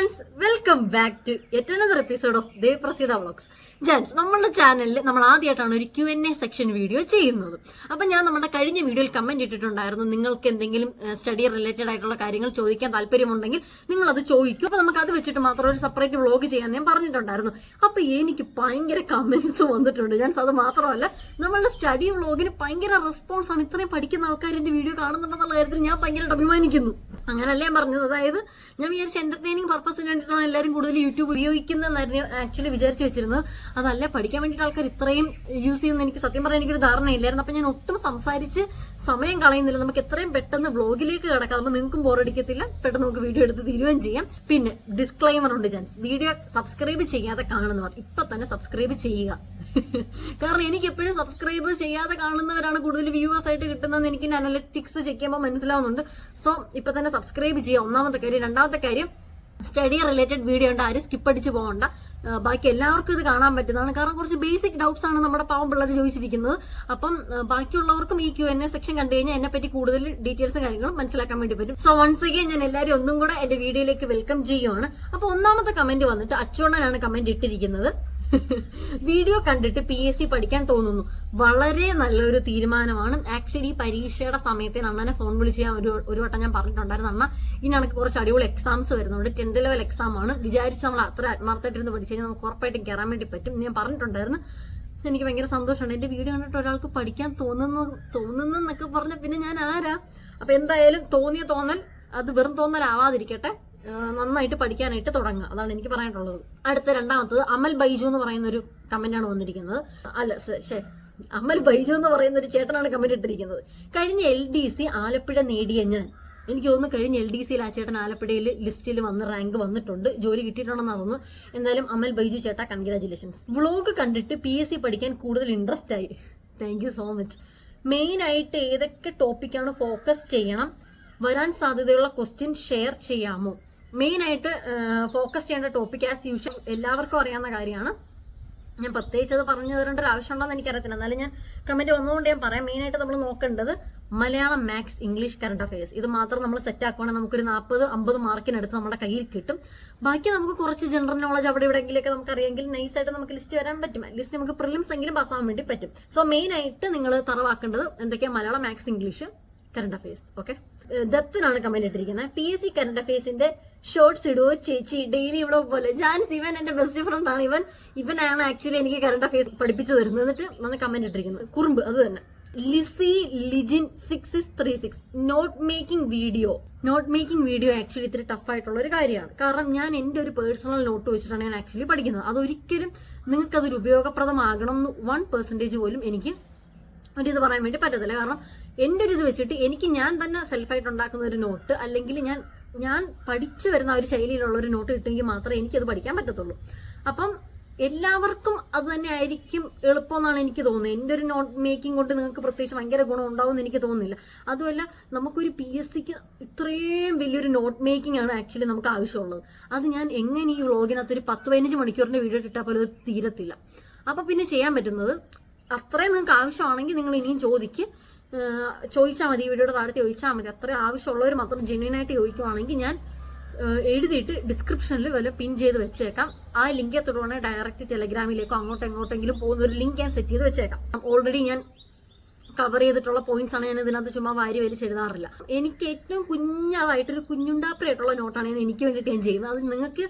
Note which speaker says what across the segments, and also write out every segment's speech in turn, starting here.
Speaker 1: Jans welcome back to yet another episode of Devaprasida vlogs. ജാൻസ്, നമ്മളുടെ ചാനലിൽ നമ്മൾ ആദ്യമായിട്ടാണ് ഒരു Q&A സെക്ഷൻ വീഡിയോ ചെയ്യുന്നത്. അപ്പം ഞാൻ നമ്മുടെ കഴിഞ്ഞ വീഡിയോയിൽ കമന്റ് ഇട്ടിട്ടുണ്ടായിരുന്നു, നിങ്ങൾക്ക് എന്തെങ്കിലും സ്റ്റഡി റിലേറ്റഡ് ആയിട്ടുള്ള കാര്യങ്ങൾ ചോദിക്കാൻ താല്പര്യമുണ്ടെങ്കിൽ നിങ്ങൾ അത് ചോദിക്കും, അപ്പൊ നമുക്ക് അത് വെച്ചിട്ട് മാത്രം ഒരു സെപ്പറേറ്റ് വ്ളോഗ് ചെയ്യാൻ ഞാൻ പറഞ്ഞിട്ടുണ്ടായിരുന്നു. അപ്പൊ എനിക്ക് ഭയങ്കര കമന്റ്സ് വന്നിട്ടുണ്ട് ജാൻസ്. അത് മാത്രമല്ല, നമ്മളുടെ സ്റ്റഡി വ്ളോഗിന് ഭയങ്കര റെസ്പോൺസ് ആണ്. ഇത്രയും പഠിക്കുന്ന ആൾക്കാർ എന്റെ വീഡിയോ കാണുന്നുണ്ടെന്നുള്ള കാര്യത്തിൽ ഞാൻ ഭയങ്കരമായിട്ട് അഭിമാനിക്കുന്നു. അങ്ങനല്ലേ ഞാൻ പറഞ്ഞത്. അതായത് ഞാൻ വിചാരിച്ച എന്റർടൈനിങ് പർപ്പസിന് വേണ്ടിയിട്ടാണ് എല്ലാവരും കൂടുതൽ യൂട്യൂബ് ഉപയോഗിക്കുന്നതെന്നായിരുന്നു ആക്ച്വലി വിചാരിച്ചു വെച്ചിരുന്നത്. അതല്ല, പഠിക്കാൻ വേണ്ടിയിട്ട് ആൾക്കാർ ഇത്രയും യൂസ് ചെയ്യുന്ന എനിക്ക് സത്യം പറഞ്ഞാൽ എനിക്കൊരു ധാരണയില്ലായിരുന്നു. അപ്പൊ ഞാൻ ഒട്ടും സംസാരിച്ച് സമയം കളയുന്നില്ല. നമുക്ക് എത്രയും പെട്ടെന്ന് വ്ളോഗിലേക്ക് കിടക്കാം. അപ്പൊ നിങ്ങൾക്കും ബോറടിക്കത്തില്ല, പെട്ടെന്ന് നമുക്ക് വീഡിയോ എടുത്ത് തീരുകയും ചെയ്യാം. പിന്നെ ഡിസ്ക്ലൈമർ ഉണ്ട് ജാൻസ്, വീഡിയോ സബ്സ്ക്രൈബ് ചെയ്യാതെ കാണുന്നവർ ഇപ്പൊ തന്നെ സബ്സ്ക്രൈബ് ചെയ്യുക. കാരണം എനിക്ക് എപ്പോഴും സബ്സ്ക്രൈബ് ചെയ്യാതെ കാണുന്നവരാണ് കൂടുതൽ വ്യൂവേഴ്സ് ആയിട്ട് കിട്ടുന്നതെന്ന് എനിക്ക് അനലിറ്റിക്സ് ചെക്ക് ചെയ്യുമ്പോൾ മനസ്സിലാവുന്നുണ്ട്. സോ ഇപ്പൊ തന്നെ സബ്സ്ക്രൈബ് ചെയ്യുക, ഒന്നാമത്തെ കാര്യം. രണ്ടാമത്തെ കാര്യം, സ്റ്റഡി റിലേറ്റഡ് വീഡിയോ ഉണ്ട്, ആരും സ്കിപ്പ് അടിച്ച് പോകണ്ട. ബാക്കി എല്ലാവർക്കും ഇത് കാണാൻ പറ്റുന്നതാണ്. കാരണം കുറച്ച് ബേസിക് ഡൗട്ട്സ് ആണ് നമ്മുടെ പാവം പിള്ളേർ ചോദിച്ചിരിക്കുന്നത്. അപ്പം ബാക്കിയുള്ളവർക്കും ഈ Q&A സെക്ഷൻ കണ്ടു കഴിഞ്ഞാൽ എന്നെ പറ്റി കൂടുതൽ ഡീറ്റെയിൽസും കാര്യങ്ങളും മനസ്സിലാക്കാൻ വേണ്ടി പറ്റും. സോ വൺസ് അഗൈൻ ഞാൻ എല്ലാവരും ഒന്നും കൂടെ എന്റെ വീഡിയോയിലേക്ക് വെൽക്കം ചെയ്യുകയാണ്. അപ്പൊ ഒന്നാമത്തെ കമന്റ് വന്നിട്ട് അച്ചോണനാണ് കമന്റ് ഇട്ടിരിക്കുന്നത്. വീഡിയോ കണ്ടിട്ട് PSC പഠിക്കാൻ തോന്നുന്നു. വളരെ നല്ലൊരു തീരുമാനമാണ്. ആക്ച്വലി പരീക്ഷയുടെ സമയത്ത് അണ്ണനെ ഫോൺ വിളിച്ച് ഞാൻ ഒരു വട്ടം ഞാൻ പറഞ്ഞിട്ടുണ്ടായിരുന്നു, അണ്ണ ഇനി എനിക്ക് കുറച്ച് അടിപൊളി എക്സാംസ് വരുന്നുണ്ട്, 10th ലെവൽ എക്സാം ആണ്, വിചാരിച്ച് നമ്മൾ അത്ര ആത്മാർത്ഥമായിട്ടിരുന്ന് പഠിച്ചു കഴിഞ്ഞാൽ നമുക്ക് ഉറപ്പായിട്ടും കയറാൻ വേണ്ടി പറ്റും. ഞാൻ പറഞ്ഞിട്ടുണ്ടായിരുന്നു. എനിക്ക് ഭയങ്കര സന്തോഷമുണ്ട്. എന്റെ വീഡിയോ കണ്ടിട്ട് ഒരാൾക്ക് പഠിക്കാൻ തോന്നുന്നൊക്കെ പറഞ്ഞ പിന്നെ ഞാൻ ആരാ? അപ്പൊ എന്തായാലും തോന്നിയ തോന്നൽ അത് വെറും തോന്നലാവാതിരിക്കട്ടെ, നന്നായിട്ട് പഠിക്കാനായിട്ട് തുടങ്ങുക. അതാണ് എനിക്ക് പറയാനുള്ളത്. അടുത്ത രണ്ടാമത്തത് അമൽ ബൈജു എന്ന് പറയുന്ന ഒരു കമന്റാണ് വന്നിരിക്കുന്നത്. അമൽ ബൈജു എന്ന് പറയുന്ന ഒരു ചേട്ടനാണ് കമന്റ് ഇട്ടിരിക്കുന്നത്. കഴിഞ്ഞ LDC ആലപ്പുഴ നേടിയ ഞാൻ, എനിക്ക് തോന്നുന്നു കഴിഞ്ഞ LDCയിൽ ആ ചേട്ടൻ ആലപ്പുഴയിൽ ലിസ്റ്റിൽ വന്ന് റാങ്ക് വന്നിട്ടുണ്ട്, ജോലി കിട്ടിയിട്ടുണ്ടെന്ന് തോന്നുന്നു. എന്തായാലും അമൽ ബൈജു ചേട്ടാ, കൺഗ്രാജുലേഷൻസ്. വ്ളോഗ് കണ്ടിട്ട് PSC പഠിക്കാൻ കൂടുതൽ ഇൻട്രസ്റ്റ് ആയി. Thank you so much. Main ആയിട്ട് ഏതൊക്കെ ടോപ്പിക്കാണ് ഫോക്കസ് ചെയ്യണം, വരാൻ സാധ്യതയുള്ള ക്വസ്റ്റ്യൻ ഷെയർ ചെയ്യാമോ? മെയിൻ ആയിട്ട് ഫോക്കസ് ചെയ്യേണ്ട ടോപ്പിക് ആസ് യൂഷ്വൽ എല്ലാവർക്കും അറിയാവുന്ന കാര്യമാണ്. ഞാൻ പ്രത്യേകിച്ച് അത് പറഞ്ഞു തരേണ്ട ഒരു ആവശ്യമുണ്ടോ എന്ന് എനിക്കറിയത്തില്ല, എന്നാലും ഞാൻ കമന്റ് വന്നുകൊണ്ട് ഞാൻ പറയാം. മെയിൻ ആയിട്ട് നമ്മൾ നോക്കേണ്ടത് Malayalam, maths, English, current affairs. ഇത് മാത്രം നമ്മൾ സെറ്റ് ആക്കുവാണെങ്കിൽ നമുക്കൊരു 40-50 മാർക്കിനടുത്ത് നമ്മുടെ കയ്യിൽ കിട്ടും. ബാക്കി നമുക്ക് കുറച്ച് ജനറൽ നോളജ് അവിടെ ഇവിടെയെങ്കിലൊക്കെ നമുക്ക് അറിയാമെങ്കിൽ നൈസായിട്ട് നമുക്ക് ലിസ്റ്റ് വരാൻ പറ്റും. അറ്റ്ലീസ്റ്റ് നമുക്ക് പ്രിലിംസ് എങ്കിലും പാസ്സാവാൻ വേണ്ടി പറ്റും. സോ മെയിൻ ആയിട്ട് നിങ്ങൾ തറവാക്കേണ്ടത് എന്തൊക്കെയാണ്? Malayalam, maths, English, current affairs. Okay, ദത്തിനാണ് കമന്റ് ഇട്ടിരിക്കുന്നത്. PSC കറണ്ട് അഫയേഴ്സിന്റെ ഷോർട്സ് ഇടുവോ ചേച്ചി, ഡെയിലി ഇവിടെ പോലെ. ജാൻസ്, ഇവൻ എന്റെ ബെസ്റ്റ് ഫ്രണ്ട് ആണ്. ഇവനാണ് ആക്ച്വലി എനിക്ക് കറണ്ട് അഫയേഴ്സ് പഠിപ്പിച്ചു തരുന്നത്. എന്നിട്ട് വന്ന് കമന്റ് ഇട്ടിരിക്കുന്നത് കുറുമ്പ്. അത് തന്നെ. Lissy Lijin 6636 note making video actually ഇത്തിരി ടഫ് ആയിട്ടുള്ള ഒരു കാര്യമാണ്. കാരണം ഞാൻ എന്റെ ഒരു പേഴ്സണൽ നോട്ട് വെച്ചിട്ടാണ് ഞാൻ ആക്ച്വലി പഠിക്കുന്നത്. അതൊരിക്കലും നിങ്ങൾക്ക് അതൊരു ഉപയോഗപ്രദമാകണം എന്ന് 1% പോലും എനിക്ക് ഒരിത് പറയാൻ വേണ്ടി പറ്റത്തില്ല. കാരണം എന്റെ ഒരു ഇത് വെച്ചിട്ട് എനിക്ക് ഞാൻ തന്നെ സെൽഫായിട്ട് ഉണ്ടാക്കുന്ന ഒരു നോട്ട്, അല്ലെങ്കിൽ ഞാൻ പഠിച്ചു വരുന്ന ഒരു ശൈലിയിലുള്ള ഒരു നോട്ട് കിട്ടുമെങ്കിൽ മാത്രമേ എനിക്കത് പഠിക്കാൻ പറ്റത്തുള്ളൂ. അപ്പം എല്ലാവർക്കും അത് തന്നെ ആയിരിക്കും എളുപ്പം എന്നാണ് എനിക്ക് തോന്നുന്നത്. എന്റെ ഒരു നോട്ട് മേക്കിംഗ് കൊണ്ട് നിങ്ങൾക്ക് പ്രത്യേകിച്ച് ഭയങ്കര ഗുണം ഉണ്ടാവും എന്ന് എനിക്ക് തോന്നുന്നില്ല. അതുമല്ല, നമുക്കൊരു PSCക്ക് ഇത്രയും വലിയൊരു നോട്ട് മേക്കിംഗ് ആണ് ആക്ച്വലി നമുക്ക് ആവശ്യമുള്ളത്. അത് ഞാൻ എങ്ങനെ ഈ വ്ളോഗിനകത്ത് ഒരു 10-15 മണിക്കൂറിന്റെ വീഡിയോ ഇട്ടാൽ പോലും അത് തീരത്തില്ല. അപ്പൊ പിന്നെ ചെയ്യാൻ പറ്റുന്നത്, അത്രയും നിങ്ങൾക്ക് ആവശ്യമാണെങ്കിൽ നിങ്ങൾ ഇനിയും ചോദിച്ചാൽ മതി, വീഡിയോയുടെ താഴത്ത് ചോദിച്ചാൽ മതി. അത്രയും ആവശ്യമുള്ളവർ മാത്രം ജെന്യൂൻ ആയിട്ട് ചോദിക്കുവാണെങ്കിൽ ഞാൻ എഴുതിയിട്ട് ഡിസ്ക്രിപ്ഷനിൽ വല്ല പിൻ ചെയ്ത് വെച്ചേക്കാം. ആ ലിങ്ക് തൊടുവാണെങ്കിൽ ഡയറക്റ്റ് ടെലഗ്രാമിലേക്കോ എങ്ങോട്ടെങ്കിലും പോകുന്ന ഒരു ലിങ്ക് ഞാൻ സെറ്റ് ചെയ്ത് വെച്ചേക്കാം. ഓൾറെഡി ഞാൻ കവർ ചെയ്തിട്ടുള്ള പോയിന്റ്സ് ആണ്. ഞാൻ ഇതിനകത്ത് ചുമ്മാ വാരി വലിച്ചെഴുതാറില്ല. എനിക്ക് ഏറ്റവും കുഞ്ഞതായിട്ടൊരു കുഞ്ഞുണ്ടാപ്പരായിട്ടുള്ള നോട്ടാണ് എനിക്ക് വേണ്ടിയിട്ട് ഞാൻ ചെയ്യുന്നത്. അത് നിങ്ങൾക്ക്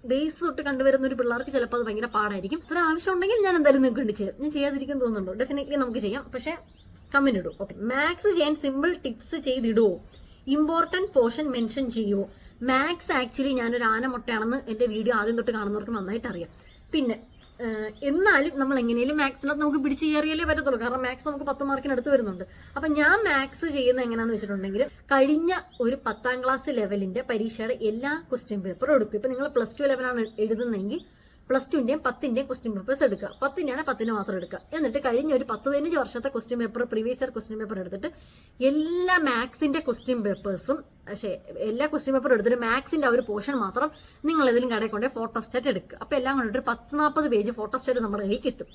Speaker 1: ബേസ് തൊട്ട് കണ്ടുവരുന്ന ഒരു പിള്ളേർക്ക് ചിലപ്പോൾ അത് ഭയങ്കര പാടായിരിക്കും. അത്ര ആവശ്യം ഉണ്ടെങ്കിൽ ഞാൻ എന്തായാലും നിങ്ങൾക്ക് വേണ്ടി ചെയ്യാം. ഞാൻ ചെയ്യാതിരിക്കാൻ തോന്നുന്നുണ്ടോ? ഡെഫിനറ്റ്ലി നമുക്ക് ചെയ്യാം, പക്ഷെ കമന്റ് ഇടും. ഓക്കെ, മാത്സ് ചെയ്യാൻ സിമ്പിൾ ടിപ്സ് ചെയ്തിടുവോ? ഇമ്പോർട്ടന്റ് പോർഷൻ മെൻഷൻ ചെയ്യുവോ? മാത്സ് ആക്ച്വലി ഞാനൊരു ആനമുട്ടയാണെന്ന് എന്റെ വീഡിയോ ആദ്യം തൊട്ട് കാണുന്നവർക്ക് നന്നായിട്ട് അറിയാം. പിന്നെ എന്നാലും നമ്മൾ എങ്ങനെയും മാത്സിനകത്ത് നമുക്ക് പിടിച്ച് കയറിയാലേ പറ്റത്തുള്ളൂ. കാരണം മാത്സ് നമുക്ക് 10 മാർക്കിനടുത്ത് വരുന്നുണ്ട്. അപ്പൊ ഞാൻ മാത്സ് ചെയ്യുന്നത് എങ്ങനെയാന്ന് വെച്ചിട്ടുണ്ടെങ്കിൽ, കഴിഞ്ഞ ഒരു 10ാം ക്ലാസ് ലെവലിന്റെ പരീക്ഷയുടെ എല്ലാ ക്വസ്റ്റ്യൻ പേപ്പറും എടുക്കും. ഇപ്പൊ നിങ്ങൾ +2 ലെവലാണ് എഴുതുന്നെങ്കിൽ +2ന്റെയും 10ന്റെയും ക്വസ്റ്റ്യൻ പേപ്പേഴ്സ് എടുക്കുക. 10ന്റെ 10 മാത്രം എടുക്കുക. എന്നിട്ട് കഴിഞ്ഞ ഒരു 10-15 വർഷത്തെ question paper, previous year question paper എടുത്തിട്ട് എല്ലാ മാത്സിന്റെ ക്വസ്റ്റ്യൻ പേപ്പേഴ്സും, എല്ലാ ക്വസ്റ്റ്യൻ പേപ്പർ എടുത്തിട്ട് മാത്സിന്റെ ആ ഒരു പോർഷൻ മാത്രം നിങ്ങൾ ഏതെങ്കിലും കടയിൽ കൊണ്ടേ ഫോട്ടോസ്റ്റാറ്റ് എടുക്കുക. അപ്പൊ എല്ലാം കൊണ്ടിട്ട് 10-40 പേജ് ഫോട്ടോസ്റ്റാറ്റ് നമ്മുടെ കയ്യിൽ കിട്ടും.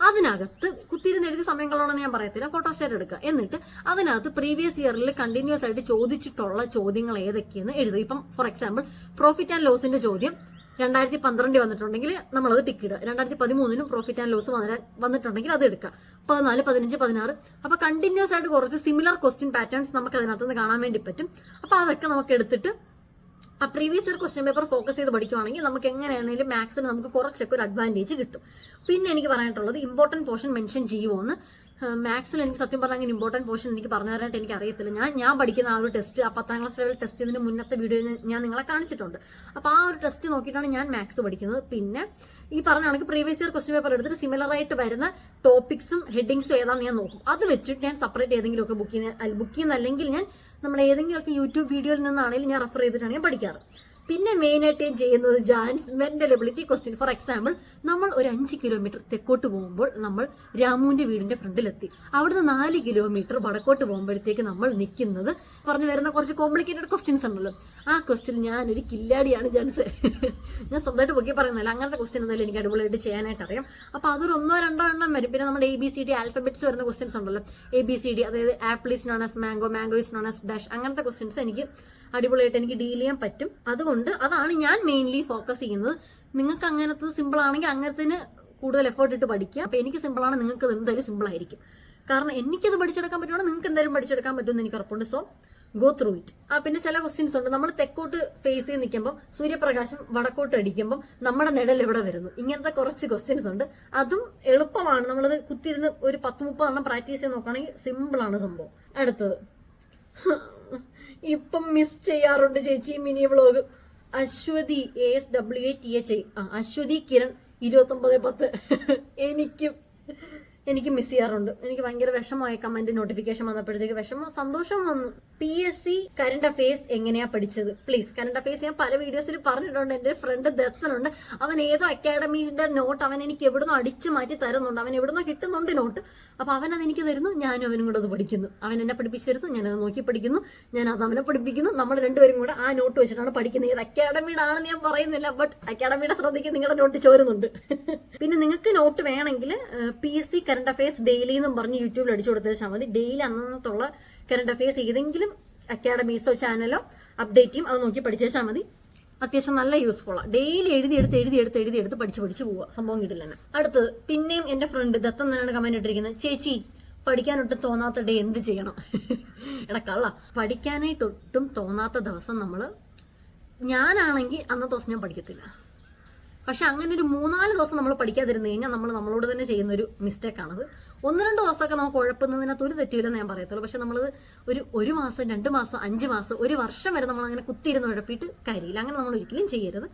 Speaker 1: അതിനകത്ത് കുത്തിയിരുന്ന് എഴുതി സമയം കളയണമെന്ന് ഞാൻ പറയത്തില്ല, ഫോട്ടോസ്റ്റാറ്റ് എടുക്കുക. എന്നിട്ട് അതിനകത്ത് പ്രീവിയസ് ഇയറിൽ കണ്ടിന്യൂസ് ആയിട്ട് ചോദിച്ചിട്ടുള്ള ചോദ്യങ്ങൾ ഏതൊക്കെയെന്ന് എഴുതുക. ഇപ്പം ഫോർ എക്സാമ്പിൾ പ്രോഫിറ്റ് ആൻഡ് ലോസിന്റെ ചോദ്യം 2012 വന്നിട്ടുണ്ടെങ്കിൽ നമ്മളത് ടിക്ക് ഇടുക. 2013 പ്രോഫിറ്റ് ആൻഡ് ലോസ് വന്നിട്ടുണ്ടെങ്കിൽ അത് എടുക്കുക. 14, 15, 16. അപ്പൊ കണ്ടിന്യൂസ് ആയിട്ട് കുറച്ച് സിമിലർ ക്വസ്റ്റ്യൻ പാറ്റേൺസ് നമുക്ക് അതിനകത്ത് നിന്ന് കാണാൻ വേണ്ടി പറ്റും. അപ്പൊ അതൊക്കെ നമുക്ക് എടുത്തിട്ട് ആ previous year question paper focus ചെയ്ത് പഠിക്കുവാണെങ്കിൽ നമുക്ക് എങ്ങനെയാണെങ്കിലും മാത്സിന് നമുക്ക് കുറച്ചൊക്കെ ഒരു അഡ്വാൻറ്റേജ് കിട്ടും. പിന്നെ എനിക്ക് പറയാനായിട്ടുള്ളത് ഇമ്പോർട്ടന്റ് പോർഷൻ മെൻഷൻ ചെയ്യുമോന്ന്. മാത്സിൽ എനിക്ക് സത്യം പറഞ്ഞാൽ അങ്ങനെ ഇമ്പോർട്ടന്റ് പോർഷൻ എനിക്ക് പറഞ്ഞു തരാനായിട്ട് എനിക്ക് അറിയത്തില്ല. ഞാൻ പഠിക്കുന്ന ആ ഒരു ടെസ്റ്റ്, ആ 10ാം ക്ലാസ് ലെവൽ ടെസ്റ്റ് ഇതിന് മുന്നത്തെ വീഡിയോയിൽ ഞാൻ നിങ്ങളെ കാണിച്ചിട്ടുണ്ട്. അപ്പൊ ആ ഒരു ടെസ്റ്റ് നോക്കിയിട്ടാണ് ഞാൻ മാത്സ് പഠിക്കുന്നത്. പിന്നെ ഈ പറഞ്ഞ കണക്ക് പ്രീവിയസ് ഇയർ ക്വസ്റ്റ്യൻ പേപ്പർ എടുത്തിട്ട് സിമിലർ ആയിട്ട് വരുന്ന ടോപ്പിക്സും ഹെഡിങ്സും ഏതാണെന്ന് ഞാൻ നോക്കും. അത് വെച്ചിട്ട് ഞാൻ സെപ്പറേറ്റ് ഏതെങ്കിലുമൊക്കെ ബുക്ക് ചെയ്യുന്ന അല്ലെങ്കിൽ ഞാൻ നമ്മുടെ ഏതെങ്കിലുമൊക്കെ യൂട്യൂബ് വീഡിയോയിൽ നിന്നാണെങ്കിലും ഞാൻ റെഫർ ചെയ്തിട്ടാണ് ഞാൻ പഠിക്കാറ്. പിന്നെ മെയിനായിട്ട് ഞാൻ ചെയ്യുന്നത് Jans mental ability question. For example നമ്മൾ ഒരു 5 കിലോമീറ്റർ തെക്കോട്ട് പോകുമ്പോൾ നമ്മൾ രാമുവിന്റെ വീടിന്റെ ഫ്രണ്ടിലെത്തി. അവിടുന്ന് 4 കിലോമീറ്റർ വടക്കോട്ട് പോകുമ്പോഴത്തേക്ക് നമ്മൾ നിൽക്കുന്നത് പറഞ്ഞു വരുന്ന കുറച്ച് കോംപ്ലിക്കേറ്റഡ് ക്വസ്റ്റ്യൻസ് ഉണ്ടല്ലോ. ആ ക്വസ്റ്റ്യൻ ഞാനൊരു കില്ലാടിയാണ് ജാൻസ്. ഞാൻ സ്വന്തമായിട്ട് പൊക്കി പറയുന്നില്ല, അങ്ങനത്തെ ക്വസ്റ്റ്യൻ എന്തായാലും എനിക്ക് അടിപൊളിയായിട്ട് ചെയ്യാനായിട്ട് അറിയാം. അപ്പൊ അതൊരു 1-2 എണ്ണം വരും. പിന്നെ നമ്മുടെ ABCD ആൽഫബറ്റ്സ് വരുന്ന ക്വസ്റ്റ്യൻസ് ഉണ്ടല്ലോ, ABCD, അതായത് apple is known as mango, mango is known as dash, അങ്ങനത്തെ ക്വസ്റ്റ്യൻസ് എനിക്ക് അടിപൊളിയായിട്ട് എനിക്ക് ഡീൽ ചെയ്യാൻ പറ്റും. അതുകൊണ്ട് അതാണ് ഞാൻ മെയിൻലി ഫോക്കസ് ചെയ്യുന്നത്. നിങ്ങൾക്ക് അങ്ങനത്തെ സിമ്പിൾ ആണെങ്കിൽ അങ്ങനത്തിന് കൂടുതൽ എഫേർട്ട് ഇട്ട് പഠിക്കുക. അപ്പൊ എനിക്ക് സിമ്പിൾ ആണ്, നിങ്ങൾക്ക് അത് എന്തായാലും സിമ്പിൾ ആയിരിക്കും. കാരണം എനിക്കത് പഠിച്ചെടുക്കാൻ പറ്റുവാണെങ്കിൽ നിങ്ങൾക്ക് എന്തായാലും പഠിച്ചെടുക്കാൻ പറ്റുമെന്ന് എനിക്ക് ഉറപ്പുണ്ട്. So go through it. പിന്നെ ചില ക്വസ്റ്റ്യൻസ് ഉണ്ട്, നമ്മൾ തെക്കോട്ട് ഫേസ് ചെയ്ത് നിൽക്കുമ്പോൾ സൂര്യപ്രകാശം വടക്കോട്ട് അടിക്കുമ്പോൾ നമ്മുടെ നിഴൽ എവിടെ വരുന്നു, ഇങ്ങനത്തെ കുറച്ച് ക്വസ്റ്റ്യൻസ് ഉണ്ട്. അതും എളുപ്പമാണ്. നമ്മളത് കുത്തിയിരുന്ന് ഒരു 10-30 എണ്ണം പ്രാക്ടീസ് ചെയ്ത് നോക്കുകയാണെങ്കിൽ സിമ്പിൾ ആണ് സംഭവം. അടുത്തത് ഇപ്പം മിസ് ചെയ്യാറുണ്ട് ചേച്ചി mini vlog. Aswathi ASWATHI, Aswathi Kiran 2910. എനിക്ക് മിസ് ചെയ്യാറുണ്ട്. എനിക്ക് ഭയങ്കര വിഷമമായ കമന്റ് നോട്ടിഫിക്കേഷൻ വന്നപ്പോഴത്തേക്ക് സന്തോഷം വന്നു. PSC കറണ്ട് അഫയേഴ്സ് എങ്ങനെയാ പഠിച്ചത്? പ്ലീസ്, കറണ്ട് അഫയേഴ്സ് ഞാൻ പല വീഡിയോസിൽ പറഞ്ഞിട്ടുണ്ട്. എന്റെ ഫ്രണ്ട് ദത്തനുണ്ട്, അവൻ ഏതോ അക്കാഡമിയുടെ നോട്ട് അവൻ എനിക്ക് എവിടുന്നോ അടിച്ചു മാറ്റി തരുന്നുണ്ട്. അവൻ എവിടുന്നോ കിട്ടുന്നുണ്ട് നോട്ട്. അപ്പൊ അവനത് എനിക്ക് തരുന്നു, ഞാനും അവനും കൂടെ അത് പഠിക്കുന്നു. അവൻ എന്നെ പഠിപ്പിച്ചിരുന്നു, ഞാനത് നോക്കി പഠിക്കുന്നു, ഞാൻ അത് അവനെ പഠിപ്പിക്കുന്നു. നമ്മൾ രണ്ടുപേരും കൂടെ ആ നോട്ട് വെച്ചിട്ടാണ് പഠിക്കുന്നത്. ഏത് അക്കാഡമിയുടെ ആണെന്ന് ഞാൻ പറയുന്നില്ല, ബട്ട് അക്കാഡമിയുടെ ശ്രദ്ധിക്ക്, നിങ്ങളുടെ നോട്ട് ചോരുന്നുണ്ട്. പിന്നെ നിങ്ങൾക്ക് നോട്ട് വേണമെങ്കിൽ PSC കറണ്ട് അഫയേഴ്സ് ഡെയിലി എന്നും പറഞ്ഞ് യൂട്യൂബിൽ അടിച്ചു കൊടുത്താൽ മതി. ഡെയിലി അന്നത്തുള്ള കറണ്ട് അഫയേഴ്സ് ഏതെങ്കിലും അക്കാഡമീസോ ചാനലോ അപ്ഡേറ്റ് ചെയ്യും, അത് നോക്കി പഠിച്ചാൽ മതി. അത്യാവശ്യം നല്ല യൂസ്ഫുൾ ആണ്. ഡെയിലി എഴുതിയെടുത്ത് പഠിച്ചു പോവുക, സംഭവം കിട്ടില്ല തന്നെ. അടുത്തത് പിന്നെയും എന്റെ ഫ്രണ്ട് ദത്തം തന്നെയാണ് കമന്റ് ഇട്ടിരിക്കുന്നത്, ചേച്ചി പഠിക്കാനൊട്ടും തോന്നാത്ത ഡേ എന്ത് ചെയ്യണം? കള്ള, പഠിക്കാനായിട്ട് ഒട്ടും തോന്നാത്ത ദിവസം ഞാനാണെങ്കിൽ അന്നത്തെ ദിവസം ഞാൻ പഠിക്കത്തില്ല. പക്ഷെ അങ്ങനെ ഒരു 3-4 ദിവസം നമ്മൾ പഠിക്കാതിരുന്നു കഴിഞ്ഞാൽ നമ്മളോട് തന്നെ ചെയ്യുന്ന ഒരു മിസ്റ്റേക്ക് ആണത്. 1-2 ദിവസമൊക്കെ നമുക്ക് കുഴപ്പമെന്നതിനകത്ത് ഒരു തെറ്റില്ലെന്ന് ഞാൻ പറയത്തുള്ളൂ. പക്ഷെ നമ്മളത് ഒരു മാസം, 2 മാസം, 5 മാസം, 1 വർഷം വരെ നമ്മൾ അങ്ങനെ കുത്തിയിരുന്ന് ഉഴപ്പിയിട്ട് കാര്യമില്ല. അങ്ങനെ നമ്മൾ ഒരിക്കലും ചെയ്യരുത്.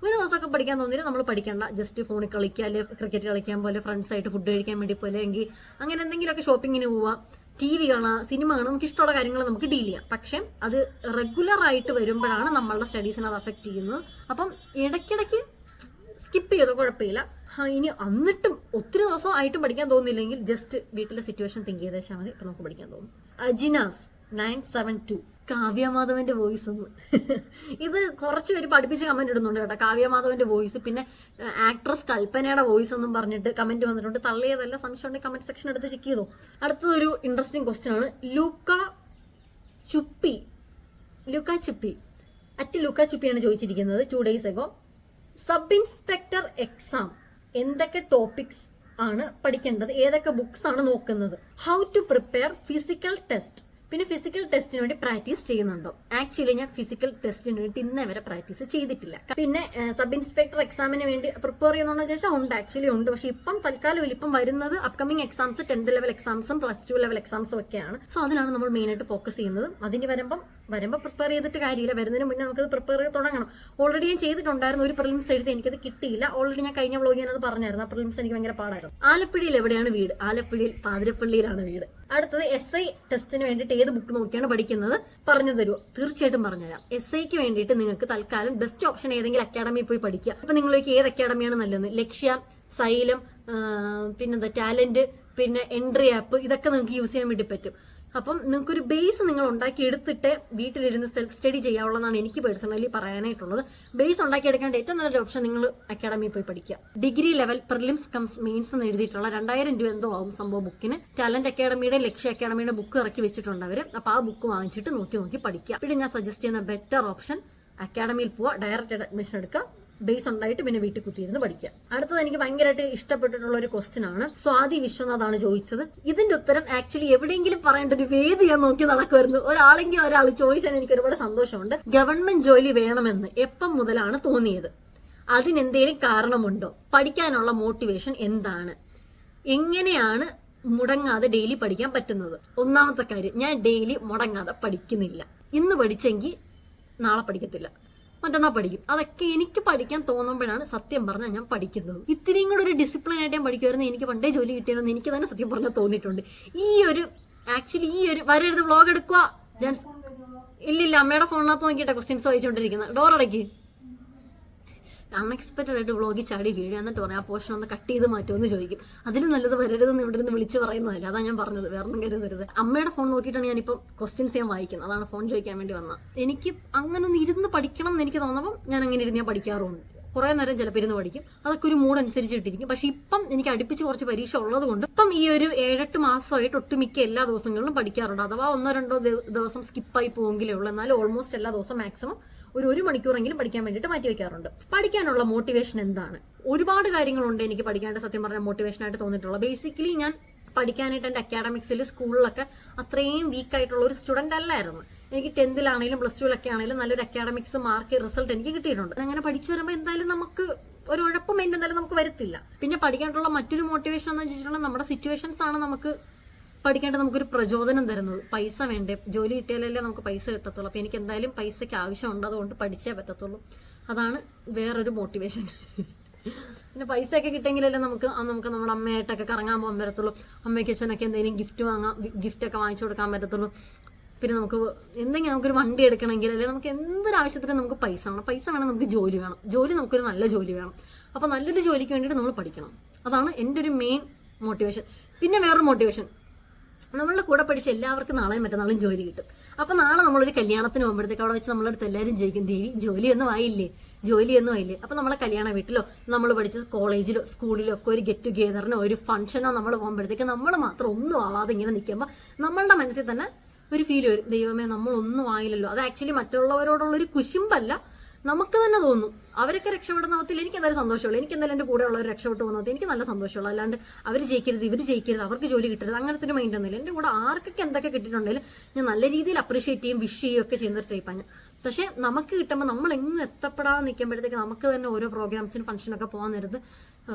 Speaker 1: ഒരു ദിവസമൊക്കെ പഠിക്കാൻ തോന്നിയിട്ട് നമ്മൾ പഠിക്കണ്ട. ജസ്റ്റ് ഫോണിൽ കളിക്കുക, അല്ലെങ്കിൽ ക്രിക്കറ്റ് കളിക്കാൻ പോലെ, ഫ്രണ്ട്സായിട്ട് ഫുഡ് കഴിക്കാൻ വേണ്ടി പോലെ, എങ്കിൽ അങ്ങനെ എന്തെങ്കിലുമൊക്കെ ഷോപ്പിങ്ങിന് പോവുക, TV കാണുക, സിനിമ കാണുക, നമുക്ക് ഇഷ്ടമുള്ള കാര്യങ്ങൾ നമുക്ക് ഡീൽ ചെയ്യാം. പക്ഷെ അത് റെഗുലർ ആയിട്ട് വരുമ്പോഴാണ് നമ്മളുടെ സ്റ്റഡീസിനെ അത് അഫക്ട് ചെയ്യുന്നത്. അപ്പം ഇടയ്ക്കിടയ്ക്ക് സ്കിപ്പ് ചെയ്തോ കുഴപ്പമില്ല. ഇനി എന്നിട്ടും ഒത്തിരി ദിവസം ആയിട്ടും പഠിക്കാൻ തോന്നുന്നില്ലെങ്കിൽ ജസ്റ്റ് വീട്ടിലെ സിറ്റുവേഷൻ തിങ്ക് ചെയ്ത് വെച്ചാൽ മതി. ഇപ്പൊ നമുക്ക് പഠിക്കാൻ തോന്നും. അജിനാസ് 972 കാവ്യമാധവന്റെ വോയിസ് ഒന്ന്. ഇത് കുറച്ച് പേര് പഠിപ്പിച്ച് കമന്റ് ഇടുന്നുണ്ട് കേട്ടോ. കാവ്യമാധവന്റെ വോയിസ്, പിന്നെ ആക്ട്രസ് കൽപ്പനയുടെ വോയിസ് ഒന്നും പറഞ്ഞിട്ട് കമന്റ് വന്നിട്ടുണ്ട്. തള്ളിയതല്ല, സംശയം ഉണ്ടെങ്കിൽ കമന്റ് സെക്ഷൻ എടുത്ത് ചെക്ക് ചെയ്തോ. അടുത്തതൊരു ഇൻട്രസ്റ്റിംഗ് ക്വസ്റ്റ്യൻ ആണ്. ലൂക്ക ചുപ്പി ലുക്ക ചോദിച്ചിരിക്കുന്നത് 2 days ago. Sub inspector exam എന്തൊക്കെ ടോപ്പിക്സ് ആണ് പഠിക്കേണ്ടത്, ഏതൊക്കെ ബുക്സ് ആണ് നോക്കുന്നത്, how to prepare physical test, പിന്നെ ഫിസിക്കൽ ടെസ്റ്റിന് വേണ്ടി പ്രാക്ടീസ് ചെയ്യുന്നുണ്ടോ? ആക്ച്വലി ഞാൻ ഫിസിക്കൽ ടെസ്റ്റിന് വേണ്ടി ഇന്നേ വരെ പ്രാക്ടീസ് ചെയ്തിട്ടില്ല. പിന്നെ സബ് ഇൻസ്പെക്ടർ എക്സാമിന് വേണ്ടി പ്രിപ്പയർ ചെയ്യുന്നുണ്ടോ ചോദിച്ചാൽ ഉണ്ട്, ആക്ച്വലി ഉണ്ട്. പക്ഷെ ഇപ്പം തൽക്കാലം ഇപ്പം വരുന്നത് അപ്കമിങ് എക്സാംസ് 10th ലെവൽ എക്സാംസും +2 ലെവൽ എക്സാംസും ഒക്കെയാണ്. സോ അതിനാണ് നമ്മൾ മെയിൻ ആയിട്ട് ഫോക്കസ് ചെയ്യുന്നത്. അതിന് വരുമ്പോൾ പ്രിപ്പയർ ചെയ്തിട്ട് കാര്യമില്ല. വരുന്നതിന് മുന്നേ നമുക്കത് പ്രിപ്പയർ ചെയ്ത് തുടങ്ങണം. ഓൾറെഡി ഞാൻ ചെയ്തിട്ടുണ്ടായിരുന്നു, ഒരു പ്രിലിംസ് എഴുതി, എനിക്കത് കിട്ടിയില്ല. ഓൾറെഡി ഞാൻ കഴിഞ്ഞ വ്ലോഗിൽ അത് പറഞ്ഞായിരുന്നു. ആ പ്രിലിംസ് എനിക്ക് ഭയങ്കര പാടായിരുന്നു. ആലപ്പുഴയിൽ എവിടെയാണ് വീട്? ആലപ്പുഴയിൽ പാതിരപ്പള്ളിയിലാണ് വീട്. അടുത്തത് SI ടെസ്റ്റിന് വേണ്ടിയിട്ട് ഏത് ബുക്ക് നോക്കിയാണ് പഠിക്കുന്നത് പറഞ്ഞു തരുമോ? തീർച്ചയായിട്ടും പറഞ്ഞുതരാം. SIക്ക് വേണ്ടിയിട്ട് നിങ്ങൾക്ക് തൽക്കാലം ബെസ്റ്റ് ഓപ്ഷൻ ഏതെങ്കിലും അക്കാഡമിയിൽ പോയി പഠിക്കുക. അപ്പൊ നിങ്ങൾക്ക് ഏത് അക്കാഡമിയാണ് നല്ലത്? ലക്ഷ്യ, സൈലം, പിന്നെന്താ ടാലന്റ്, പിന്നെ എൻട്രി ആപ്പ്, ഇതൊക്കെ നിങ്ങൾക്ക് യൂസ് ചെയ്യാൻ വേണ്ടി പറ്റും. അപ്പം നിങ്ങൾക്കൊരു ബേസ് നിങ്ങൾ ഉണ്ടാക്കി എടുത്തിട്ട് വീട്ടിലിരുന്ന് സെൽഫ് സ്റ്റഡി ചെയ്യാവുള്ളതാണ് എനിക്ക് പേഴ്സണലി പറയാനായിട്ടുള്ളത്. ബേസ് ഉണ്ടാക്കിയെടുക്കേണ്ട ഏറ്റവും നല്ലൊരു ഓപ്ഷൻ നിങ്ങൾ അക്കാഡമിയിൽ പോയി പഠിക്കുക. Degree level prelims comes mains എന്ന് എഴുതിയിട്ടുള്ള 2000 രൂപ എന്തോ ആവും സംഭവം ബുക്കിന്. ടാലന്റ് അക്കാഡമിയുടെ, ലക്ഷ്യ അക്കാഡമിയുടെ ബുക്ക് ഇറക്കി വെച്ചിട്ടുണ്ട് അവര്. അപ്പൊ ആ ബുക്ക് വാങ്ങിച്ചിട്ട് നോക്കി പഠിക്കുക. പിന്നെ ഞാൻ സജസ്റ്റ് ചെയ്യുന്ന ബെറ്റർ ഓപ്ഷൻ അക്കാഡമിയിൽ പോവുക, ഡയറക്റ്റ് അഡ്മിഷൻ എടുക്കുക, ബേസ് ഉണ്ടായിട്ട് പിന്നെ വീട്ടിൽ കുത്തിയിരുന്ന് പഠിക്കുക. അടുത്തത് എനിക്ക് ഭയങ്കരമായിട്ട് ഇഷ്ടപ്പെട്ടിട്ടുള്ള ഒരു ക്വസ്റ്റ്യൻ ആണ്. സ്വാതി വിശ്വനാഥാണ് ചോദിച്ചത്. ഇതിന്റെ ഉത്തരം ആക്ച്വലി എവിടെയെങ്കിലും പറയേണ്ട ഒരു വേദി ഞാൻ നോക്കി നടക്കുമായിരുന്നു. ഒരാളെങ്കിലും ഒരാൾ ചോദിച്ചാൽ എനിക്ക് ഒരുപാട് സന്തോഷമുണ്ട്. ഗവൺമെന്റ് ജോലി വേണമെന്ന് എപ്പം മുതലാണ് തോന്നിയത്? അതിനെന്തേലും കാരണമുണ്ടോ? പഠിക്കാനുള്ള മോട്ടിവേഷൻ എന്താണ്? എങ്ങനെയാണ് മുടങ്ങാതെ ഡെയിലി പഠിക്കാൻ പറ്റുന്നത്? ഒന്നാമത്തെ കാര്യം, ഞാൻ ഡെയിലി മുടങ്ങാതെ പഠിക്കുന്നില്ല. ഇന്ന് പഠിച്ചെങ്കിൽ നാളെ പഠിക്കത്തില്ല, മറ്റന്നാ പഠിക്കും. അതൊക്കെ എനിക്ക് പഠിക്കാൻ തോന്നുമ്പോഴാണ് സത്യം പറഞ്ഞാൽ ഞാൻ പഠിക്കുന്നത്. ഇത്രയും കൂടെ ഒരു ഡിസിപ്ലിൻ ആയിട്ട് ഞാൻ പഠിക്കുമായിരുന്നു. എനിക്ക് പണ്ടേ ജോലി കിട്ടിയെന്ന് എനിക്ക് തന്നെ സത്യം പറഞ്ഞാൽ തോന്നിയിട്ടുണ്ട്. ഈ ഒരു വരരുത് വ്ളോഗ് എടുക്കുക. ഇല്ലില്ല, അമ്മയുടെ ഫോണിനകത്ത് നോക്കിയിട്ടാ ക്വസ്റ്റ്യൻസ് വായിച്ചുകൊണ്ടിരിക്കുന്നത്. ഡോർ അടയ്ക്ക്. അൺഎക്സ്പെക്ടഡ് ആയിട്ട് വ്ളോഗിൽ ചാടി വീഴുക, എന്നിട്ട് പറയാം ആ പോർഷൻ ഒന്ന് കട്ട് ചെയ്ത് മാറ്റുമെന്ന് ചോദിക്കും. അതിന് നല്ലത് വരരുതെന്ന് ഇവിടെ നിന്ന് വിളിച്ച് പറയുന്നതല്ല. അതാ ഞാൻ പറഞ്ഞത്, വേറൊന്നും കരുതരുത്. അമ്മയുടെ ഫോൺ നോക്കിയിട്ടാണ് ഞാനിപ്പം ക്വസ്റ്റ്യൻസ് ഞാൻ വായിക്കുന്നത്. അതാണ് ഫോൺ ചോദിക്കാൻ വേണ്ടി വന്നത്. എനിക്ക് അങ്ങനെ ഒന്ന് ഇരുന്ന് പഠിക്കണം എന്ന് എനിക്ക് തോന്നുമ്പോൾ ഞാൻ അങ്ങനെ ഇരുന്ന് ഞാൻ പഠിക്കാറുണ്ട്. കുറെ നേരം ചിലപ്പോൾ ഇരുന്ന് പഠിക്കും. അതൊക്കെ ഒരു മൂഡ് അനുസരിച്ചിട്ടിരിക്കും. പക്ഷെ ഇപ്പം എനിക്ക് അടുപ്പിച്ച് കുറച്ച് പരീക്ഷ ഉള്ളത് കൊണ്ട് ഇപ്പം ഈ ഒരു 7-8 മാസമായിട്ട് ഒട്ടുമിക്ക എല്ലാ ദിവസങ്ങളിലും പഠിക്കാറുണ്ട്. അഥവാ 1-2 ദിവസം സ്കിപ്പായി പോയെങ്കിലേ ഉള്ളൂ. എന്നാലും ഓൾമോസ്റ്റ് എല്ലാ ദിവസവും മാക്സിമം ഒരു മണിക്കൂറെങ്കിലും പഠിക്കാൻ വേണ്ടിയിട്ട് മാറ്റി വെക്കാറുണ്ട്. പഠിക്കാനുള്ള മോട്ടിവേഷൻ എന്താണ്? ഒരുപാട് കാര്യങ്ങളുണ്ട് എനിക്ക് പഠിക്കാനായിട്ട് സത്യം പറഞ്ഞാൽ മോട്ടിവേഷൻ ആയിട്ട് തോന്നിയിട്ടുള്ളത്. ബേസിക്കലി ഞാൻ പഠിക്കാനായിട്ട് എന്റെ അക്കാഡമിക്സിൽ സ്കൂളിലൊക്കെ അത്രയും വീക്ക് ആയിട്ടുള്ള ഒരു സ്റ്റുഡന്റ് അല്ലായിരുന്നു. എനിക്ക് 10th +2 ആണെങ്കിലും നല്ലൊരു അക്കാഡമിക്സ് മാർക്ക് റിസൾട്ട് എനിക്ക് കിട്ടിയിട്ടുണ്ട്. അങ്ങനെ പഠിച്ചു വരുമ്പോൾ എന്തായാലും നമുക്ക് ഒരു ഉഴപ്പ് മൈൻഡ് എന്തായാലും നമുക്ക് വരത്തില്ല. പിന്നെ പഠിക്കാനുള്ള മറ്റൊരു മോട്ടിവേഷൻ എന്ന് വെച്ചിട്ടുണ്ടെങ്കിൽ നമ്മുടെ സിറ്റുവേഷൻസ് ആണ് നമുക്ക് പഠിക്കേണ്ടത്, നമുക്കൊരു പ്രചോദനം തരുന്നത്. പൈസ വേണ്ടേ? ജോലി കിട്ടിയാലല്ലേ നമുക്ക് പൈസ കിട്ടത്തുള്ളൂ. അപ്പൊ എനിക്ക് എന്തായാലും പൈസയ്ക്ക് ആവശ്യമുണ്ട്, അതുകൊണ്ട് പഠിച്ചേ പറ്റത്തുള്ളൂ. അതാണ് വേറൊരു മോട്ടിവേഷൻ. പിന്നെ പൈസയൊക്കെ കിട്ടിയെങ്കിലല്ലേ നമുക്ക് നമ്മുടെ അമ്മയായിട്ടൊക്കെ കറങ്ങാൻ പോകാൻ പറ്റത്തുള്ളൂ. അമ്മയ്ക്ക് അച്ഛനൊക്കെ എന്തെങ്കിലും ഗിഫ്റ്റ് ഒക്കെ വാങ്ങിച്ചു കൊടുക്കാൻ പറ്റത്തുള്ളൂ. പിന്നെ നമുക്ക് എന്തെങ്കിലും നമുക്കൊരു വണ്ടി എടുക്കണമെങ്കിൽ, അല്ലെങ്കിൽ നമുക്ക് എന്തൊരാവശ്യത്തിനും നമുക്ക് പൈസ വേണം. പൈസ വേണം, നമുക്ക് ജോലി വേണം. ജോലി നമുക്കൊരു നല്ല ജോലി വേണം. അപ്പൊ നല്ലൊരു ജോലിക്ക് വേണ്ടിയിട്ട് നമ്മൾ പഠിക്കണം. അതാണ് എൻ്റെ ഒരു മെയിൻ മോട്ടിവേഷൻ. പിന്നെ വേറൊരു മോട്ടിവേഷൻ, നമ്മളുടെ കൂടെ പഠിച്ച എല്ലാവർക്കും നാളെയും മറ്റന്നാളും ജോലി കിട്ടും. അപ്പൊ നാളെ നമ്മളൊരു കല്യാണത്തിന് പോകുമ്പോഴത്തേക്ക് അവിടെ വെച്ച് നമ്മളടുത്ത് എല്ലാവരും ചോദിക്കും, ദേവി ജോലിയൊന്നും ആയില്ലേ? അപ്പൊ നമ്മളെ കല്യാണ വീട്ടിലോ നമ്മൾ പഠിച്ച കോളേജിലോ സ്കൂളിലോ ഒക്കെ ഒരു ഗെറ്റ് ടുഗെദറിനോ ഒരു ഫംഗ്ഷനോ നമ്മൾ പോകുമ്പോഴത്തേക്ക് നമ്മൾ മാത്രം ഒന്നും ആവാതെ ഇങ്ങനെ നിൽക്കുമ്പോൾ നമ്മളുടെ മനസ്സിൽ തന്നെ ഒരു ഫീൽ വരും, ദൈവമേ നമ്മളൊന്നും ആയില്ലല്ലോ. അത് ആക്ച്വലി മറ്റുള്ളവരോടുള്ളൊരു കുശുമ്പല്ല, നമുക്ക് തന്നെ തോന്നും. അവരൊക്കെ രക്ഷപ്പെടുന്ന അവത്തിൽ എനിക്ക് എന്തായാലും സന്തോഷമുള്ളൂ. എനിക്ക് എന്തായാലും എൻ്റെ കൂടെ ഉള്ളവർ രക്ഷപ്പെട്ടു പോകുന്നത് എനിക്ക് നല്ല സന്തോഷമുള്ളൂ. അല്ലാണ്ട് അവർ ജയിക്കരുത്, ഇവർ ജയിക്കരുത്, അവർക്ക് ജോലി കിട്ടരുത്, അങ്ങനത്തെ ഒരു മൈൻഡ് ഒന്നുമില്ല. എൻ്റെ കൂടെ ആർക്കൊക്കെ എന്തൊക്കെ കിട്ടിയിട്ടുണ്ടെങ്കിലും ഞാൻ നല്ല രീതിയിൽ അപ്രീഷിയേറ്റ് ചെയ്യും, വിഷ് ചെയ്യും ഒക്കെ ചെയ്യുന്ന ടൈപ്പാണ്. പക്ഷെ നമുക്ക് കിട്ടുമ്പോൾ നമ്മൾ എങ്ങും എത്തപ്പെടാതെ നിൽക്കുമ്പോഴത്തേക്ക് നമുക്ക് തന്നെ ഓരോ പ്രോഗ്രാംസിനും ഫംഗ്ഷനൊക്കെ പോകാൻ നേരത്ത്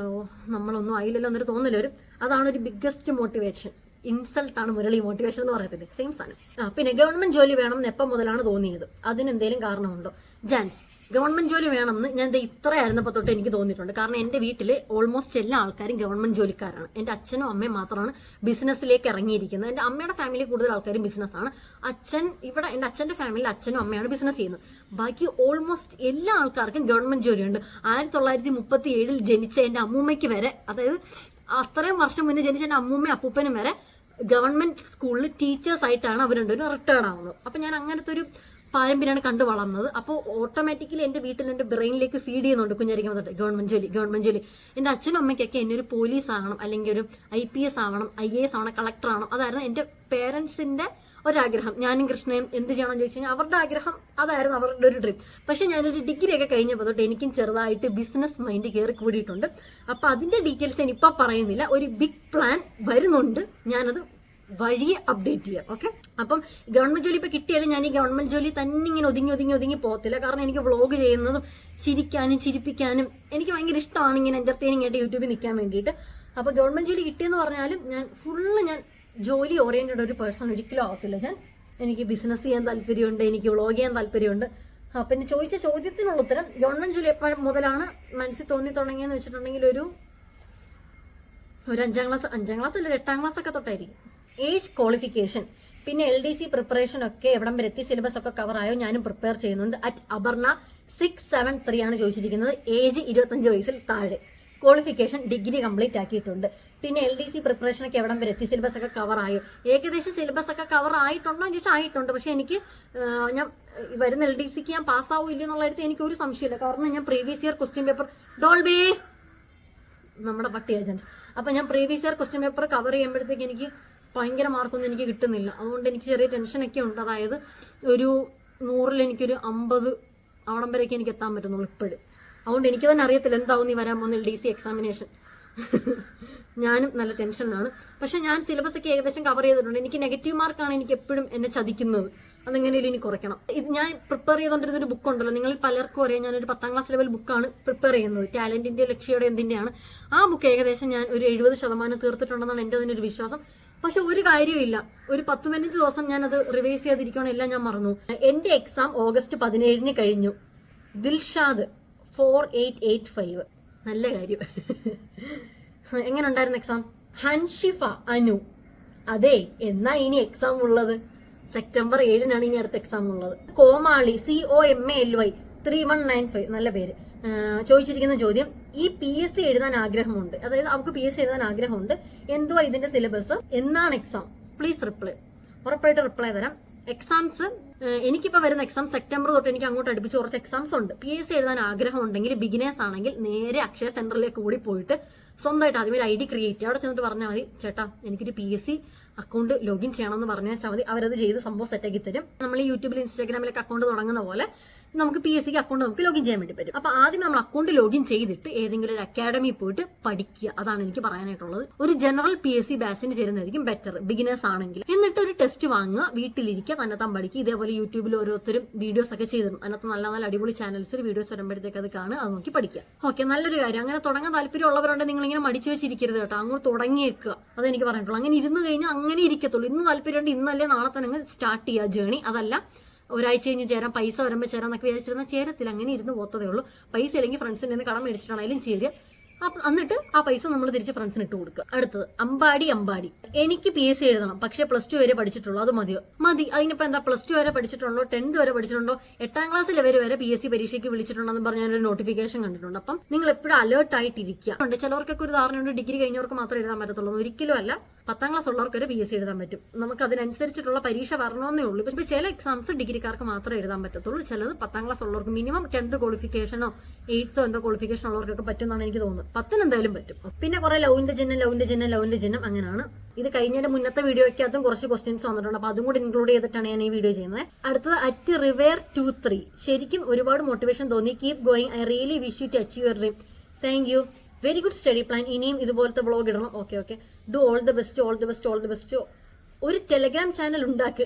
Speaker 1: നമ്മളൊന്നും ആയില്ലല്ലോ എന്നൊരു തോന്നല് വരും. അതാണ് ഒരു ബിഗ്ഗസ്റ്റ് മോട്ടിവേഷൻ. ഇൻസൾട്ടാണ് മുരളി മോട്ടിവേഷൻ എന്ന് പറയത്തില്ലേ, സെയിം സാധനം. പിന്നെ ഗവൺമെന്റ് ജോലി വേണം എന്ന് എപ്പം മുതലാണ് തോന്നിയത്? അതിനെന്തെങ്കിലും കാരണമുണ്ടോ? ജാൻസ്, ഗവൺമെന്റ് ജോലി വേണമെന്ന് ഞാൻ ഇത്രയായിരുന്നപ്പോൾ തൊട്ട് എനിക്ക് തോന്നിയിട്ടുണ്ട്. കാരണം എന്റെ വീട്ടിലെ ഓൾമോസ്റ്റ് എല്ലാ ആൾക്കാരും ഗവൺമെന്റ് ജോലിക്കാരാണ്. എന്റെ അച്ഛനും അമ്മയും മാത്രമാണ് ബിസിനസ്സിലേക്ക് ഇറങ്ങിയിരിക്കുന്നത്. എന്റെ അമ്മയുടെ ഫാമിലി കൂടുതൽ ആൾക്കാരും ബിസിനസ്സാണ്. എന്റെ അച്ഛന്റെ ഫാമിലിയിൽ അച്ഛനും അമ്മയാണ് ബിസിനസ് ചെയ്യുന്നത്. ബാക്കി ഓൾമോസ്റ്റ് എല്ലാ ആൾക്കാർക്കും ഗവൺമെന്റ് ജോലിയുണ്ട്. 1937 ജനിച്ച എന്റെ അമ്മൂമ്മയ്ക്ക് വരെ, അതായത് അത്രയും വർഷം മുന്നേ ജനിച്ച എന്റെ അമ്മൂമ്മയും അപ്പൂപ്പനും വരെ ഗവൺമെന്റ് സ്കൂളിൽ ടീച്ചേഴ്സ് ആയിട്ടാണ് അവർ രണ്ടുപേരും റിട്ടയർഡ് ആവുന്നത്. അപ്പൊ ഞാൻ അങ്ങനത്തെ ഒരു പാരമ്പര്യമാണ് കണ്ടു വളർന്നത്. അപ്പോൾ ഓട്ടോമാറ്റിക്കലി എന്റെ വീട്ടിൽ എന്റെ ബ്രെയിനിലേക്ക് ഫീഡ് ചെയ്യുന്നുണ്ട് കുഞ്ഞായിരിക്കുമ്പോൾ തൊട്ട് ഗവൺമെന്റ് ജോലി. എന്റെ അച്ഛനും അമ്മയ്ക്കൊക്കെ എന്നെ ഒരു പോലീസ് ആവണം, അല്ലെങ്കിൽ ഒരു IPS ആവണം, IAS ആവണം, കളക്ടർ ആവണം. അതായിരുന്നു എന്റെ പേരൻസിന്റെ ഒരാഗ്രഹം. ഞാനും കൃഷ്ണയും എന്ത് ചെയ്യണമെന്ന് ചോദിച്ചു കഴിഞ്ഞാൽ അവരുടെ ആഗ്രഹം അതായിരുന്നു, അവരുടെ ഒരു ഡ്രീം. പക്ഷെ ഞാനൊരു ഡിഗ്രി ഒക്കെ കഴിഞ്ഞപ്പോൾ തൊട്ട് എനിക്കും ചെറുതായിട്ട് ബിസിനസ് മൈൻഡ് കയറി കൂടിയിട്ടുണ്ട്. അപ്പൊ അതിന്റെ ഡീറ്റെയിൽസ് ഞാൻ ഇപ്പൊ പറയുന്നില്ല. ഒരു ബിഗ് പ്ലാൻ വരുന്നുണ്ട്, ഞാനത് വഴിയെ അപ്ഡേറ്റ് ചെയ്യാം. ഓക്കെ, അപ്പം ഗവൺമെന്റ് ജോലി ഇപ്പൊ കിട്ടിയാലും ഞാൻ ഈ ഗവൺമെന്റ് ജോലി തന്നെ ഇങ്ങനെ ഒതുങ്ങി പോകത്തില്ല. കാരണം എനിക്ക് വ്ളോഗ് ചെയ്യുന്നതും ചിരിക്കാനും ചിരിപ്പിക്കാനും എനിക്ക് ഭയങ്കര ഇഷ്ടമാണ്. ഇങ്ങനെ എന്റർടൈനിങ് ആയിട്ട് യൂട്യൂബിൽ നിൽക്കാൻ വേണ്ടിയിട്ട്. അപ്പൊ ഗവൺമെന്റ് ജോലി കിട്ടിയെന്ന് പറഞ്ഞാലും ഞാൻ ജോലി ഓറിയന്റഡ് ഒരു പേഴ്സൺ ഒരിക്കലും ആവത്തില്ല. എനിക്ക് ബിസിനസ് ചെയ്യാൻ താല്പര്യമുണ്ട്, എനിക്ക് വ്ളോഗ് ചെയ്യാൻ താല്പര്യമുണ്ട്. പിന്നെ ചോദിച്ച ചോദ്യത്തിനുള്ള ഉത്തരം, ഗവൺമെന്റ് ജോലി എപ്പോഴും മുതലാണ് മനസ്സിൽ തോന്നി തുടങ്ങിയെന്ന് വെച്ചിട്ടുണ്ടെങ്കിൽ ഒരു 5ാം ക്ലാസ് അല്ല, 8ാം ക്ലാസ് ഒക്കെ തൊട്ടായിരിക്കും. ഏജ് ക്വാളിഫിക്കേഷൻ പിന്നെ LDC പ്രിപ്പറേഷൻ ഒക്കെ എവിടം വരെ എത്തി, സിലബസ് ഒക്കെ കവർ ആയോ? ഞാനും പ്രിപ്പയർ ചെയ്യുന്നുണ്ട്. അറ്റ് അപർണ 673 ആണ് ചോദിച്ചിരിക്കുന്നത്. ഏജ് 25 വയസ്സിൽ താഴെ. ക്വാളിഫിക്കേഷൻ ഡിഗ്രി കംപ്ലീറ്റ് ആക്കിയിട്ടുണ്ട്. പിന്നെ LDC പ്രിപ്പറേഷൻ ഒക്കെ എവിടം വരെ എത്തി, സിലബസ് ഒക്കെ കവർ ആയോ? ഏകദേശം സിലബസ് ഒക്കെ കവർ ആയിട്ടുണ്ടോ എന്ന് ചോദിച്ചാൽ ആയിട്ടുണ്ട്. പക്ഷെ എനിക്ക് ഞാൻ വരുന്ന LDCക്ക് ഞാൻ പാസ്സാവും ഇല്ല എന്നുള്ള കാര്യത്തിൽ എനിക്ക് ഒരു സംശയമില്ല. കാരണം ഞാൻ പ്രീവിയസ് ഇയർ ക്വസ്റ്റ്യൻ പേപ്പർ ഡോൾബേ നമ്മുടെ പട്ടി ഏജൻസ്, അപ്പൊ ഞാൻ previous year question paper cover ചെയ്യുമ്പോഴത്തേക്ക് എനിക്ക് ഭയങ്കര മാർക്കൊന്നും എനിക്ക് കിട്ടുന്നില്ല. അതുകൊണ്ട് എനിക്ക് ചെറിയ ടെൻഷനൊക്കെ ഉണ്ട്. അതായത് ഒരു 100ൽ എനിക്കൊരു 50 അവിടം വരെയൊക്കെ എനിക്ക് എത്താൻ പറ്റുന്നുള്ളൂ ഇപ്പോഴും. അതുകൊണ്ട് എനിക്ക് തന്നെ അറിയത്തില്ല എന്താവും നീ വരാൻ പോകുന്ന LDC എക്സാമിനേഷൻ. ഞാനും നല്ല ടെൻഷനാണ്. പക്ഷെ ഞാൻ സിലബസ് ഒക്കെ ഏകദേശം കവർ ചെയ്തിട്ടുണ്ട്. എനിക്ക് നെഗറ്റീവ് മാർക്കാണ് എനിക്ക് എപ്പോഴും എന്നെ ചതിക്കുന്നത്. അതെങ്ങനെയും ഇനി കുറയ്ക്കണം. ഇത് ഞാൻ പ്രിപ്പയർ ചെയ്തുകൊണ്ടിരുന്ന ഒരു ബുക്ക് ഉണ്ടല്ലോ, നിങ്ങൾ പലർക്കും അറിയാം, ഞാനൊരു 10ാം ക്ലാസ് ലെവൽ ബുക്കാണ് പ്രിപ്പയർ ചെയ്യുന്നത്. ടാലന്റിന്റെ ലക്ഷ്യയുടെ എന്തിന്റെയാണ്. ആ ബുക്ക് ഏകദേശം ഞാൻ ഒരു 70% തീർത്തിട്ടുണ്ടെന്നാണ് എൻ്റെ തന്നെ ഒരു വിശ്വാസം. പക്ഷെ ഒരു കാര്യമില്ല, ഒരു 10-15 ദിവസം ഞാൻ അത് റിവൈസ് ചെയ്തിരിക്കണം, എല്ലാം ഞാൻ മറന്നു. എന്റെ എക്സാം ഓഗസ്റ്റ് 17 കഴിഞ്ഞു. ദിൽഷാദ് 4885. നല്ല കാര്യം. എങ്ങനെ ഉണ്ടായിരുന്നു എക്സാം? ഹൻഷിഫ അനു, അതെ എന്നാ ഇനി എക്സാം ഉള്ളത് സെപ്റ്റംബർ 7 ഇനി അടുത്ത എക്സാം ഉള്ളത്. കോമാളി COMALY 3195, നല്ല പേര്. ചോദിച്ചിരിക്കുന്ന ചോദ്യം, ഈ PSC എഴുതാൻ ആഗ്രഹമുണ്ട്, അതായത് അവർക്ക് PSC എഴുതാൻ ആഗ്രഹമുണ്ട്, എന്തുവാ ഇതിന്റെ സിലബസ്, എന്നാണ് എക്സാം? Please reply. ഉറപ്പായിട്ട് റിപ്ലൈ തരാം. എക്സാംസ് എനിക്കിപ്പോ വരുന്ന എക്സാം സെപ്റ്റംബർ തൊട്ട് എനിക്ക് അങ്ങോട്ട് അടുപ്പിച്ച് കുറച്ച് എക്സാംസ് ഉണ്ട്. PSC എഴുതാൻ ആഗ്രഹം ഉണ്ടെങ്കിൽ, ബിഗിനേഴ്സ് ആണെങ്കിൽ നേരെ അക്ഷയ സെന്ററിലേക്ക് കൂടി പോയിട്ട് സ്വന്തമായിട്ട് ആദ്യമേ ID ക്രിയേറ്റ് ചെയ്യുക. അവിടെ ചെന്നിട്ട് പറഞ്ഞാൽ മതി, ചേട്ടാ എനിക്കൊരു PSC അക്കൗണ്ട് ലോഗിൻ ചെയ്യണമെന്ന് പറഞ്ഞാൽ മതി. അവരത് ചെയ്ത് സംഭവം സെറ്റാക്കി തരും. നമ്മൾ ഈ യൂട്യൂബിൽ ഇൻസ്റ്റാഗ്രാമിലൊക്കെ അക്കൗണ്ട് തുടങ്ങുന്ന പോലെ നമുക്ക് PSCക്ക് അക്കൗണ്ട് നമുക്ക് ലോഗിൻ ചെയ്യാൻ വേണ്ടി പറ്റും. അപ്പൊ ആദ്യം നമ്മൾ അക്കൗണ്ട് ലോഗിൻ ചെയ്തിട്ട് ഏതെങ്കിലും ഒരു അക്കാഡമിയിൽ പോയിട്ട് പഠിക്കുക. അതാണ് എനിക്ക് പറയാനായിട്ടുള്ളത്. ഒരു ജനറൽ PSC ബാച്ചിന് ചേരുന്നതായിരിക്കും ബെറ്റർ, ബിഗിനേഴ്സ് ആണെങ്കിൽ. എന്നിട്ട് ഒരു ടെസ്റ്റ് വാങ്ങുക, വീട്ടിലിരിക്കുക, തന്നെത്താൻ പഠിക്കുക. ഇതേപോലെ യൂട്യൂബിൽ ഓരോരുത്തരും വീഡിയോസ് ഒക്കെ ചെയ്തിടും. അതിനകത്ത് നല്ല നല്ല അടിപൊളി ചാനൽസിൽ വീഡിയോസ് വരുമ്പോഴത്തേക്ക് അത് കാണുക, അത് നോക്കി പഠിക്കുക. ഓക്കെ, നല്ലൊരു കാര്യം. അങ്ങനെ തുടങ്ങാൻ താല്പര്യമുള്ളവരുണ്ടെങ്കിൽ നിങ്ങൾ ഇങ്ങനെ മടിച്ചു വെച്ചിരിക്കരുത് കേട്ടോ, അങ്ങോട്ട് തുടങ്ങിയേക്കുക. അതെനിക്ക് പറഞ്ഞിട്ടുള്ളൂ. അങ്ങനെ ഇരുന്ന് കഴിഞ്ഞാൽ അങ്ങനെ ഇരിക്കത്തുള്ളൂ. ഇന്ന് താല്പര്യമുണ്ട്, ഇന്നല്ലേ നാളെ തന്നെ സ്റ്റാർട്ട് ചെയ്യുക ജേണി. അതല്ല ഒരാഴ്ച കഴിഞ്ഞ് ചേരാം, പൈസ വരുമ്പോൾ ചേരാം എന്നൊക്കെ വിചാരിച്ചിരുന്നാൽ ചേരത്തില്ല. അങ്ങനെ ഇരുന്ന് പോത്തതേ ഉള്ളൂ. പൈസ അല്ലെങ്കിൽ ഫ്രണ്ട്സിന്റെ നിന്ന് കടം മേടിച്ചിട്ടാണെങ്കിലും ചേരുക. എന്നിട്ട് ആ പൈസ നമ്മൾ തിരിച്ച് ഫ്രണ്ട്സിന് ഇട്ട് കൊടുക്കുക. അടുത്തത് അമ്പാടി. എനിക്ക് PSC എഴുതണം, പക്ഷെ +2 വരെ പഠിച്ചിട്ടുള്ളൂ, അത് മതിയോ? മതി. അതിനിപ്പോ എന്താ, +2 വരെ പഠിച്ചിട്ടുണ്ടോ, 10th വരെ പഠിച്ചിട്ടുണ്ടോ, 8ാം ക്ലാസ് ലെവൽ വരെ PSC പരീക്ഷയ്ക്ക് വിളിച്ചിട്ടുണ്ടെന്ന് പറഞ്ഞ ഞാനൊരു നോട്ടിഫിക്കേഷൻ കണ്ടിട്ടുണ്ട്. അപ്പം നിങ്ങൾ എപ്പോഴും അലേർട്ട് ആയിട്ടിരിക്കുക. ചിലവർക്കൊക്കെ ഒരു ധാരണയുണ്ട് ഡിഗ്രി കഴിഞ്ഞവർക്ക് മാത്രമേ എഴുതാൻ പറ്റത്തുള്ളൂ. ഒരിക്കലും അല്ല. 10ാം ക്ലാസ് ഉള്ളവർക്ക് വരെ PSC എഴുതാൻ പറ്റും. നമുക്ക് അതിനനുസരിച്ചിട്ടുള്ള പരീക്ഷ വരണമെന്നേ ഉള്ളൂ. പക്ഷെ ചില എക്സാംസ് ഡിഗ്രിക്കാർക്ക് മാത്രമേ എഴുതാൻ പറ്റത്തുള്ളൂ. ചിലത് 10ാം ക്ലാസ് ഉള്ളവർക്ക് മിനിമം 10th ക്വാളിഫിക്കേഷനോ 8th എന്തോ ക്വാളിഫിക്കേഷൻ ഉള്ളവർക്കൊക്കെ പറ്റുമെന്നാണ് എനിക്ക് തോന്നുന്നത്. 10ന് എന്തായാലും പറ്റും. പിന്നെ കുറെ ലവിന്റെ ചിഹ്നം അങ്ങനെയാണ്. ഇത് കഴിഞ്ഞതിന്റെ മുന്നത്തെ വീഡിയോയ്ക്കകത്തും കുറച്ച് ക്വസ്റ്റ്യൻസ് വന്നിട്ടുണ്ട്. അപ്പൊ അതും കൂടി ഇൻക്ലൂഡ് ചെയ്തിട്ടാണ് ഞാൻ ഈ വീഡിയോ ചെയ്യുന്നത്. അടുത്തത് @river23. ശരിക്കും ഒരുപാട് മോട്ടിവേഷൻ തോന്നി. Keep going. I really wish you to achieve your dream. Thank you. Very good study plan. ഇനിയും ഇതുപോലത്തെ വ്ളോഗ് ഇടണം. Okay. Do all the best. ഒരു ടെലഗ്രാം ചാനൽ ഉണ്ടാക്ക്.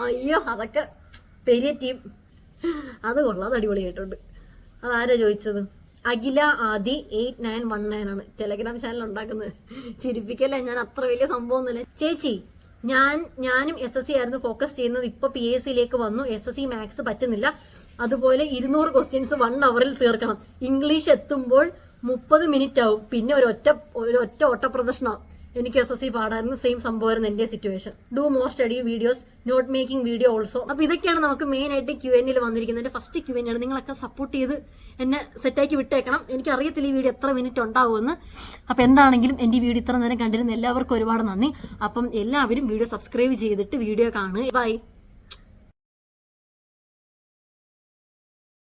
Speaker 1: അയ്യോ, അതൊക്കെ പെരിയ ടീം. അത് കൊള്ളാം, അത് അടിപൊളിയായിട്ടുണ്ട്. അതാരാ ചോദിച്ചത്? അഖില ആദി 8919 ആണ് ടെലഗ്രാം ചാനൽ ഉണ്ടാക്കുന്നത്. ചിരിപ്പിക്കല്ലേ, ഞാൻ അത്ര വലിയ സംഭവമൊന്നുമില്ല ചേച്ചി. ഞാനും SSC ആയിരുന്നു ഫോക്കസ് ചെയ്യുന്നത്. ഇപ്പൊ PSCയിലേക്ക് വന്നു. SSC മാത്സ് പറ്റുന്നില്ല. അതുപോലെ 200 ക്വസ്റ്റ്യൻസ് 1 അവറിൽ തീർക്കണം. ഇംഗ്ലീഷ് എത്തുമ്പോൾ 30 മിനിറ്റ് ആവും. പിന്നെ ഒരൊറ്റ ഓട്ടപ്രദർശനമാവും. എനിക്ക് SSC പാടായിരുന്നു. സെയിം സംഭവമായിരുന്നു എന്റെ situation. Do more study videos, note making video also. അപ്പൊ ഇതൊക്കെയാണ് നമുക്ക് മെയിൻ ആയിട്ട് Q&A വന്നിരിക്കുന്നത്. എന്റെ ഫസ്റ്റ് Q&A ആണ്. നിങ്ങളൊക്കെ സപ്പോർട്ട് ചെയ്ത് എന്നെ സെറ്റാക്കി വിട്ടേക്കണം. എനിക്ക് അറിയത്തില്ല ഈ വീഡിയോ എത്ര മിനിറ്റ് ഉണ്ടാവുമെന്ന്. അപ്പൊ എന്താണെങ്കിലും എന്റെ വീഡിയോ ഇത്ര നേരം കണ്ടിരുന്ന എല്ലാവർക്കും ഒരുപാട് നന്ദി. അപ്പം എല്ലാവരും വീഡിയോ സബ്സ്ക്രൈബ് ചെയ്തിട്ട് വീഡിയോ കാണുക. ബൈ.